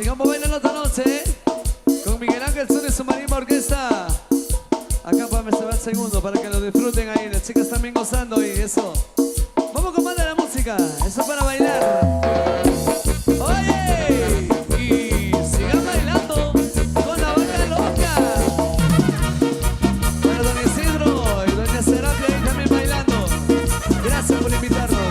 sigamos bailando esta noche con Miguel Ángel Son y su marimba orquesta. Acá para me el segundo para que lo disfruten ahí. Las chicas también gozando y eso. Vamos con más de la música. Eso para bailar. Oye, y sigan bailando con la vaca loca. Para don Isidro y doña Serapia ahí también bailando. Gracias por invitarnos.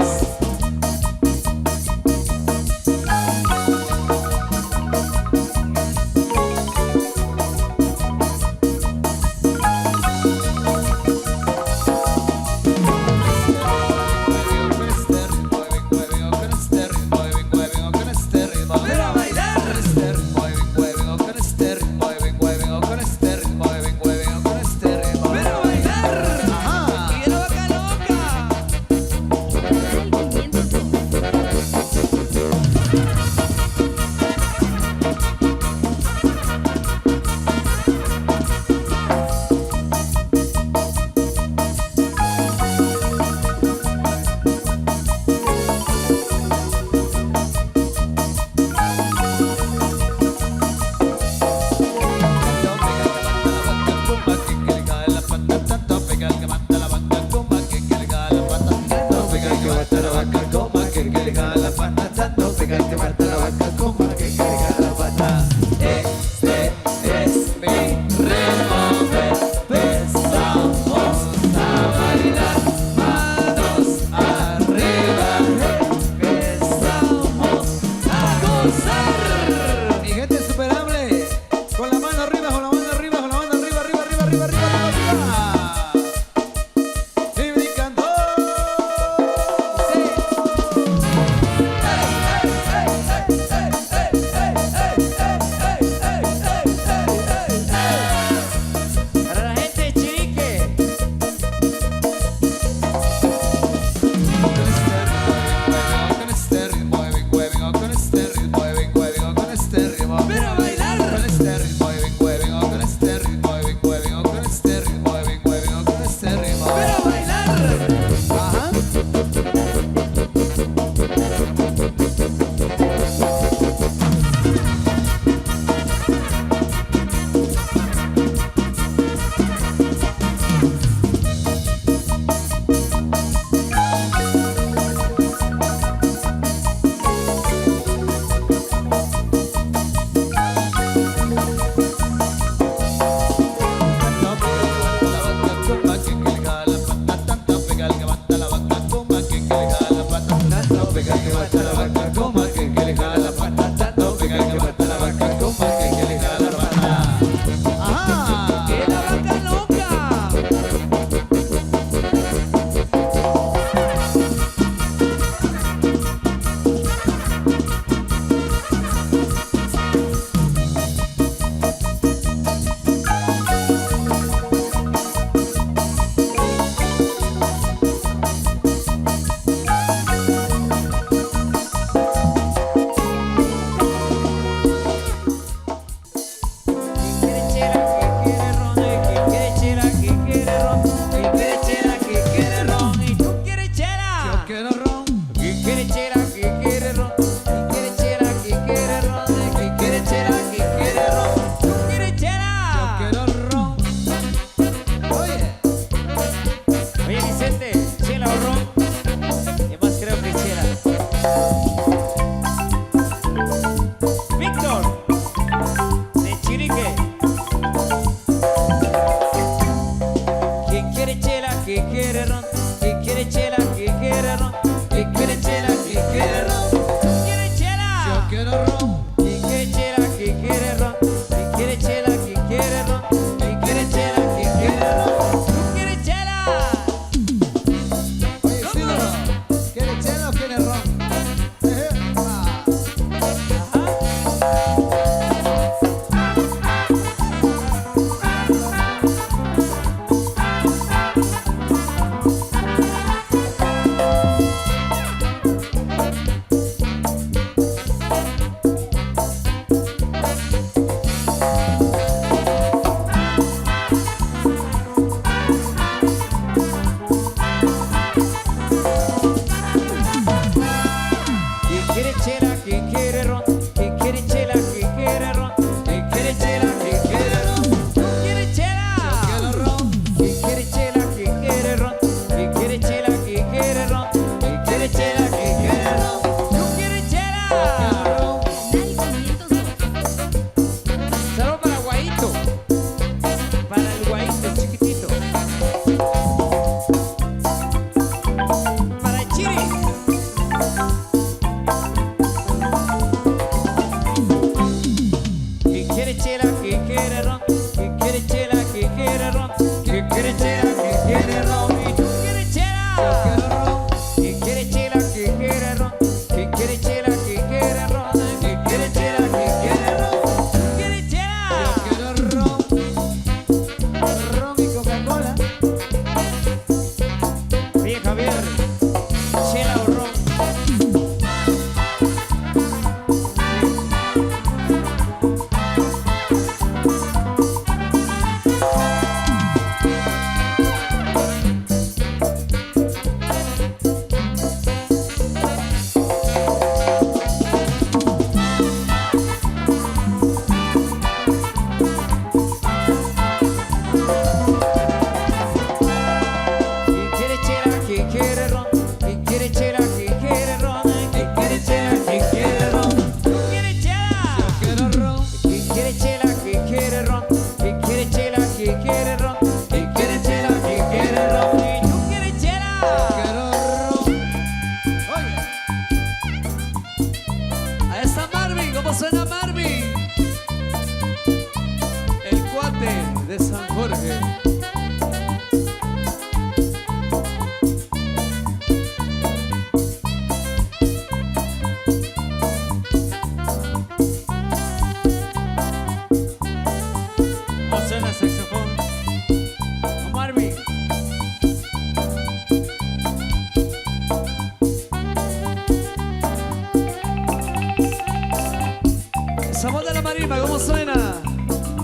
Sabor de la marimba, ¿cómo suena?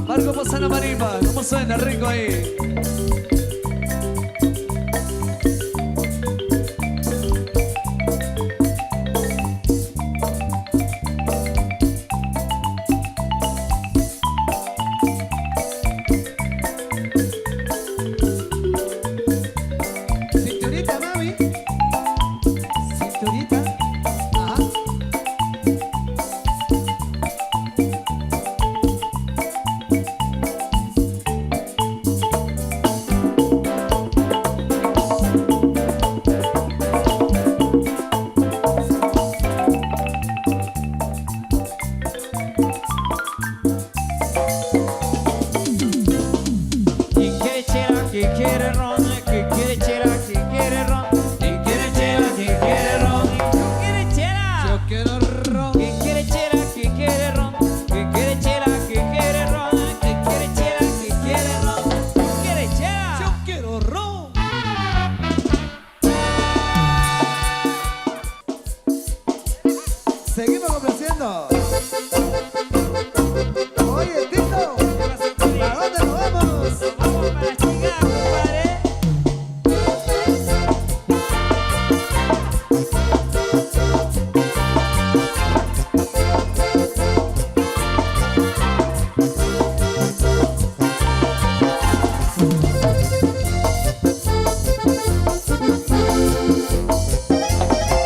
Marco posa la marimba, ¿cómo suena? Rico ahí. Cinturita, mami. Cinturita. Ajá. ¿Quién quiere chela? ¿Quién quiere ron? ¿Quién quiere chela? ¿Quién quiere ron? ¿Quién quiere chela? ¿Quién quiere ron? ¿Quién quiere chela? Yo quiero ron. ¿Quién quiere chela? ¿Quién quiere ron? ¿Quién quiere chela? ¿Quién quiere ron? ¿Quién quiere chela? ¿Quién quiere ron? ¿Quién quiere chela? Yo quiero ron. Seguimos complaciendo. Oye, Tito, ¿para dónde nos vamos? Vamos para chingar, compadre.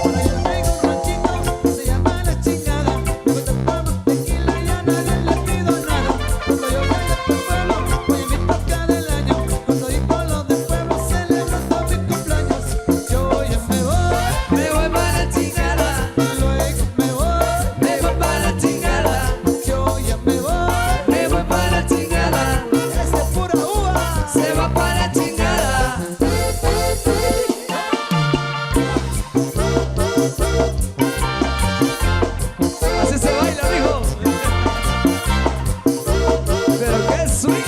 Por allá tengo un ranchito que se llama La Chingada. Luego tomamos tequila y a nadie le pido nada. Cuando yo vaya a tu pueblo, voy a mi toca del año. Cuando por los del pueblo celebrando mi cumpleaños. Yo ya me voy, Me voy para la chingada, luego me voy. me voy para la chingada, Yo ya me voy, me voy para la chingada, es de pura uva. se va para la chingada. Así se baila, mijo. Pero qué sweet.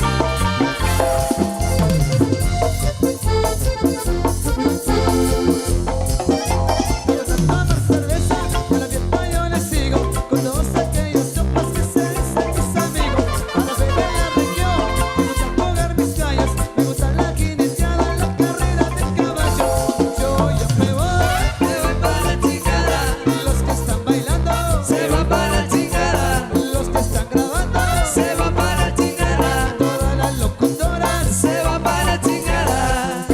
Quiero tomar cerveza, a la fiesta yo le sigo. Con todos aquellos copas que se dicen mis amigos. Para beber la región, me gusta jugar mis calles. Me gusta la jineteada, la carrera de caballo. Yo ya me voy, Me voy para la chingada, los que están bailando, se va para la chingada, los que están grabando, se va para la chingada, todas las locutoras. se va para la chingada.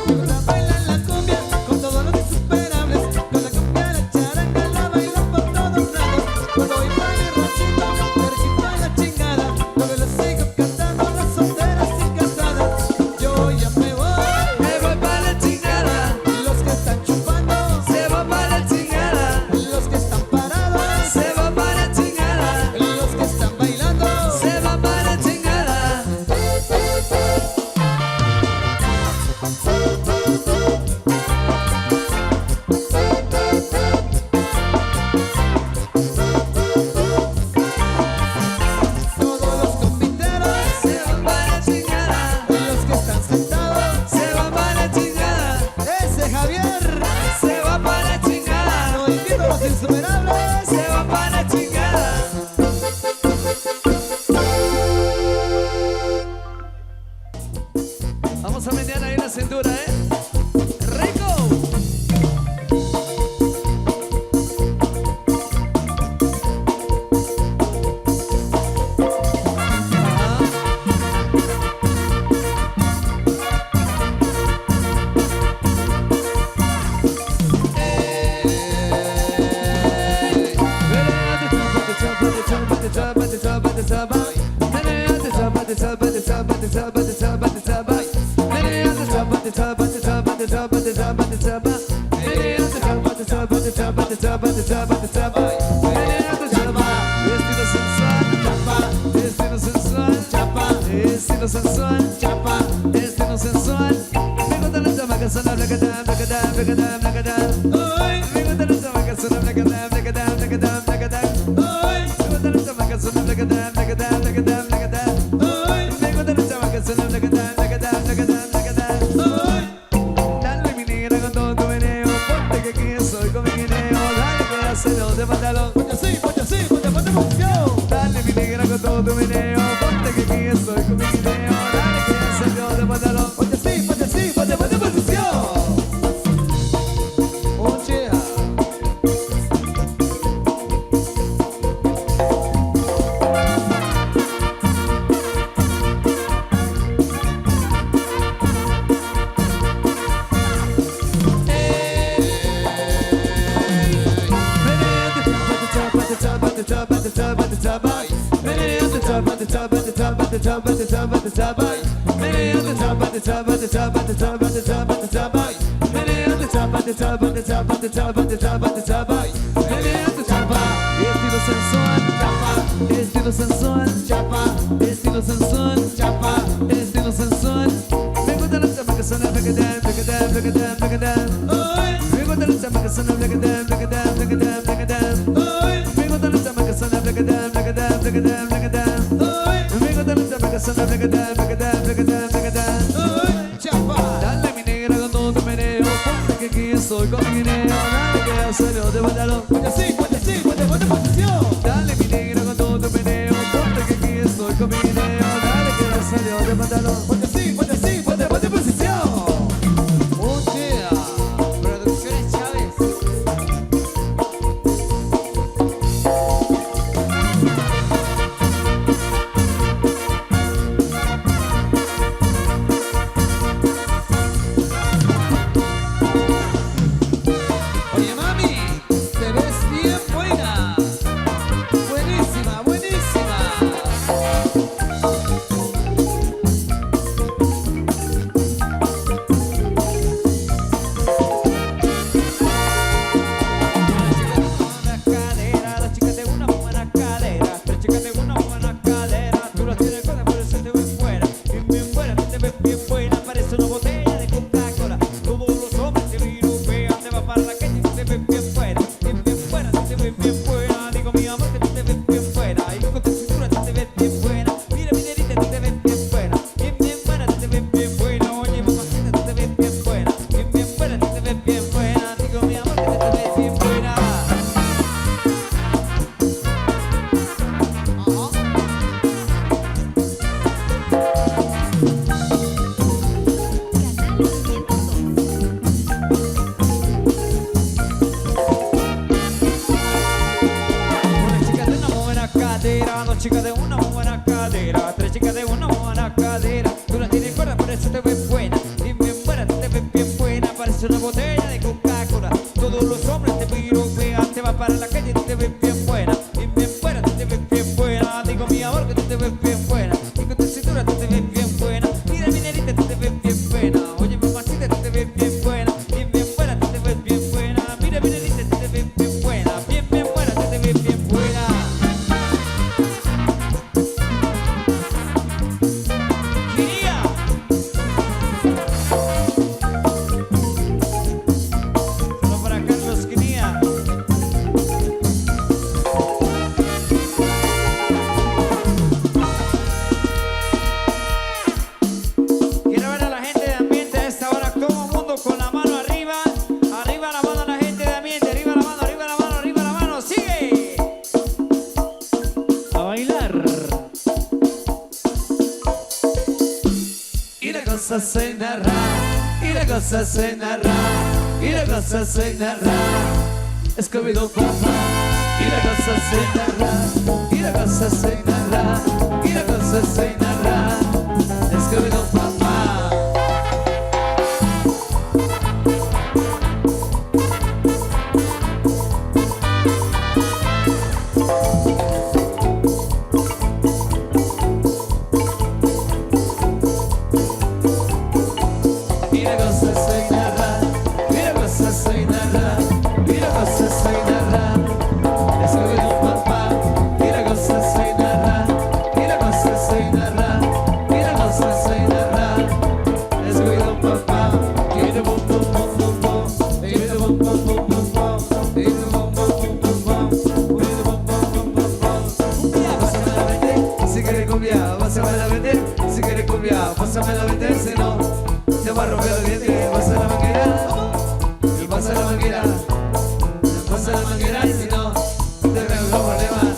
Me gusta bailar la cumbia con todos los insuperables. Con la cumbia la charanga la bailo por todos lados. Cuando voy para mi ranchito, derechito a la chingada. Luego lo sigo cantando las solteras y casadas. Yo ya me voy, Me voy para la chingada, los que están chupando, se va para la chingada, los que están parados, se va para la chingada, los que están bailando. se va para la chingada. Todos los compiteros, Se va para la chingada, los que están sentados. se va para la chingada, Ese Javier, se va para la chingada, lo invito a los insuperables. se va para la chingada. Vamos a menear ahí la cintura, ¿eh? ¡Rico! Estilo estilo sensual, chapa, estilo sensual. Me gustan las chamacas, son la blacadam, blacadam, blacadam, blacadam. ay, Me gustan las chamacas, son la blacadam, blacadam, blacadam, blacadam. ay, Me gustan las chamacas, son la blacadam, blacadam, blacadam, blacadam. ay, Me gustan las chamacas, son la blacadam, blacadam, blacadam, blacadam. ay. Dale mi negra con todo tu meneo, ponte que aquí soy con mi guineo. Dale que hacerlo de pantalón. Ponte así, ponte posición. Dale mi negra con todo tu meneo, ponte que aquí estoy con mi guineo. Dale que hacerlo de pantalón. Ponte así, ponte posición. Oh yeah. Estilo sensual, estilo sensual, estilo sensual, estilo sensual. Me gustan las chamacas, son la blacadam, blacadam, blacadam, blacadam. Me gustan las chamacas, son la blacadam, blacadam, blacadam, blacadam. Me gustan las chamacas, son la blacadam, blacadam, blacadam, blacadam. Me gustan las chamacas, son la blacadam, blacadam, blacadam, blacadam. Dale mi negra con todo tu meneo, ponte que aquí estoy con mi guineo. Dale que hacerlo de pantalón. Ponte así, ponte posición. Dale mi negra con todo tu meneo, ponte que aquí estoy con mi guineo. Dale que hacerlo de pantalón. Ponte así, ponte posición. Oh yeah. Producciones Chávez. Oye mami, te ves bien buena. Buenísima, buenísima. Buena cadera, las chicas de una buena cadera, tres chicas de una buena cadera. Tú las tienes buenas, por eso te ves buena, bien buena, te ves bien buena. Parece una botella de Coca-Cola. Todos los hombres te virupean, te va para la calle y te ves bien buena, te ves bien buena. Digo mi amor que tú te ves bien buena, y con tu cintura tú te ves bien buena. Mira mi nerita, tú te ves bien buena, buena, tú te ves bien buena. Oye mamacita, tú te ves bien buena, buena, tú te ves bien buena. Digo mi amor que tú te ves bien buena. Una chica de una buena cadera, dos chicas de una buena cadera, tres chicas de una buena cadera. Tú la tienes gorda, por eso te ves buena, bien buena, tú te ves bien buena. Parece una botella de Coca-Cola. Todos los hombres te piropean, te vas para la calle y tú te ves bien buena, buena, tú te ves bien buena. Digo mi amor que tú te ves bien buena, y con tu cintura tú te ves bien buena. Mira mi nerita, tú te ves bien buena. Oye mamacita, tú te ves bien buena, buena, tú te ves bien buena. Mira mi nerita, tú te ves bien buena, buena, tú te ves bien buena. Quería. Solo para Carlos Quinía. Quiero ver a la gente de ambiente a esta hora, todo el mundo con la mano arriba. Arriba la mano a la gente de ambiente, arriba la mano, arriba la mano, arriba la mano. ¡Sigue! A bailar. Y la cosa se narra, y la cosa se narra, y la cosa se narra. Scooby-Doo papá. Y la cosa se narra, y la cosa se narra, y la cosa se narra. Scooby-Doo papá. Y la cosa se narra, y la cosa se narra, y la cosa se narra. Scooby-Doo papá. Y la cosa se narra, y la cosa se narra. cumbia, pásame la 20, si no, te voy a romper los dientes. Pasa la manguera, y pasa la manguera, pasa la manguera, si no, te vengo con problemas.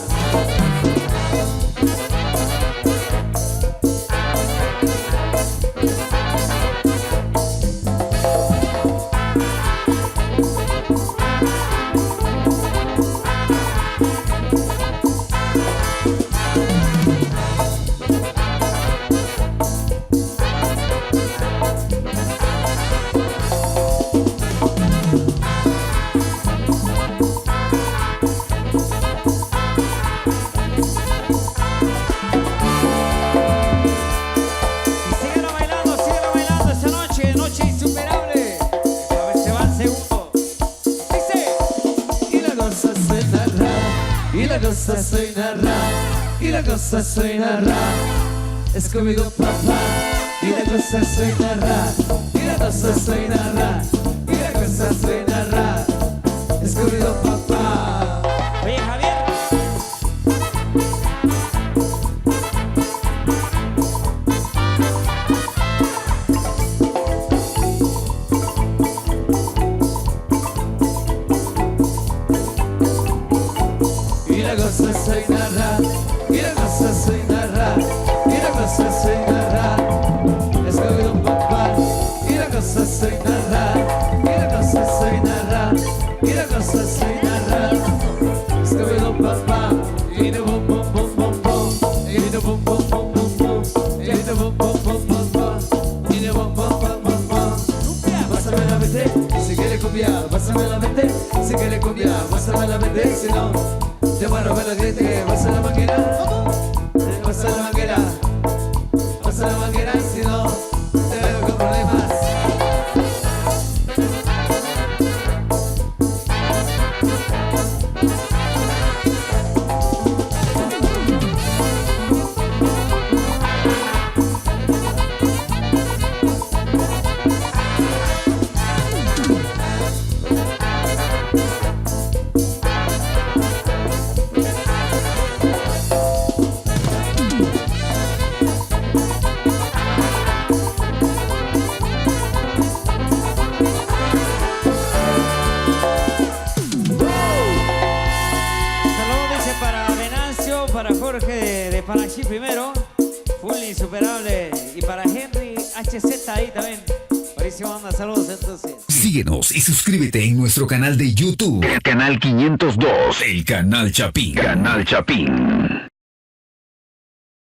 Síguelo bailando esta noche, noche insuperable. A ver, se va el segundo. Dice. Y la cosa suena ra, y la cosa suena ra, y la cosa suena ra. Scooby-Doo papá, y la cosa suena ra, y la cosa suena ra, y la cosa suena ra. Scooby-Doo papá. Oye, Javier. Y la cosa suena ra, y la cosa suena ra, y la cosa suena ra. Scooby-Doo papá, y la cosa suena ra, y la cosa suena ra, y la cosa suena ra. Scooby-Doo papá, y de bum bum bum bum bum, y de bum bum bum bum bum, y de bum bum bum bum bum, y de bum bum bum bum bum. Pásame la 20, si quieres cumbia, pásame la 20, si quieres cumbia, pásame la 20, si no, te voy a romper los dientes. Pasa la manguera, pasa la manguera, pasa la manguera, si no, te veo con problemas. Saludos dice para Venancio, para Jorge de Parachi primero, full insuperable, y para Henry HZ ahí también. Buenísimo, anda, saludos entonces. Síguenos y suscríbete en nuestro canal de YouTube. Canal 502. El Canal Chapín. Canal Chapín.